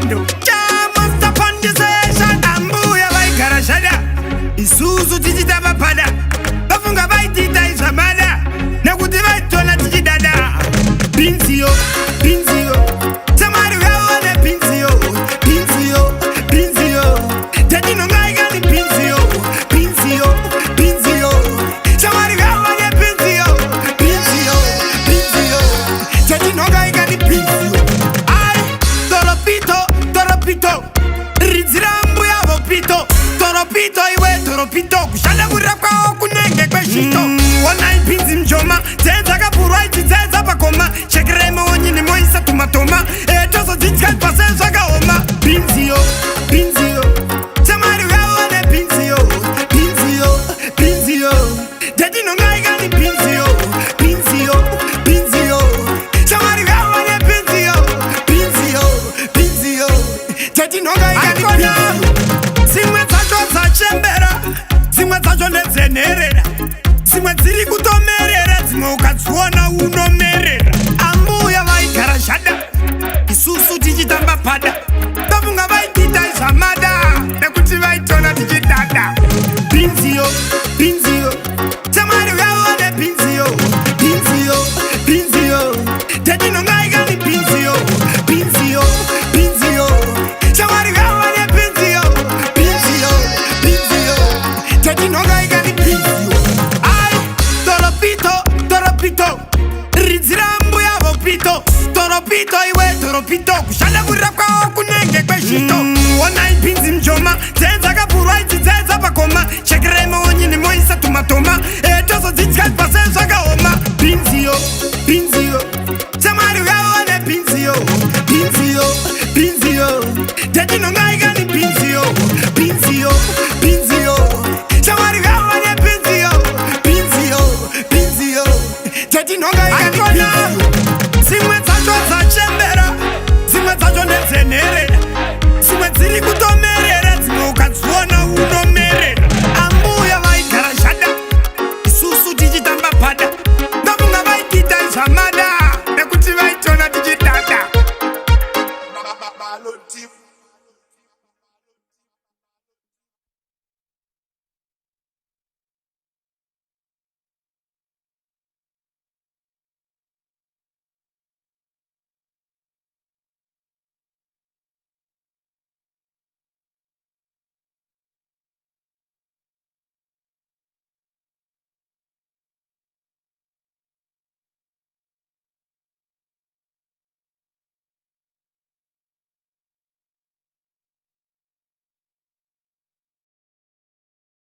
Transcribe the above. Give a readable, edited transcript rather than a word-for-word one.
mendo chama sapandisesha ambuya vaigara shada isuzu tichita vapada vafunga vaitita izvamada nekuti vaitona tichidada pinziyo pinziyo tamari vaone pinziyo pinziyo pinziyo tatinongaikani pinziyo pinziyo pinziyo tamari vaone pinziyo pinziyo pinziyo tatinongaikani pinziyo ai toropito toropito ridzirambu yavo pito toropito iwe toropito kushanda kurapwawo kunenge kweshito onai pinzi mjoma dzedzakapurwa ichi dzedza pakoma shekereme wonyini moisa tumatoma etozodzityai pasezvakaoma pinziyo pinziyo tamari vaone pinziyo pinziyo pinziyo tatinongaikani pinziyo pinziyo pinziyo tamari vaone pinziyo pinziyo pinziyo tatinongaikani pinziyo zimwe dzacho dzachembera zimwe dzacho nedzenherera zimwe dziri kutomerera dzimwe ukadziona unomerera ambuya vaigara shada isusu tichitamba pada vafunga vaitita izvamada nekuti vaitona tichidada pinziyo pinziyo tamari vaone pinziyo pinziyo pinziyo tatinongaikani pinziyo pinziyo pinziyo tamari vaone pinziyo pinziyo pinziyo tatinongaikani pinziyo ai toropito toropito ridzirambu yavo pito toropito iwe toropito kushanda kurapwawo kunenge kweshito onai pinzi mjoma dzedzakapurwa ichi dzedza pakoma shekereme wonyini moisa tumatoma etozodzityai pasezvakaoma pinziyo pinziyo tamari vaone pinziyo pinziyo pinziyo tatinongaikani pinziyo pinziyo pinziyo tamari vaone pinziyo pinziyo pinziyo tatinongaikani pinziyo zimwe dzacho dzachembera zimwe dzacho nedzenherera zimwe dziri kutom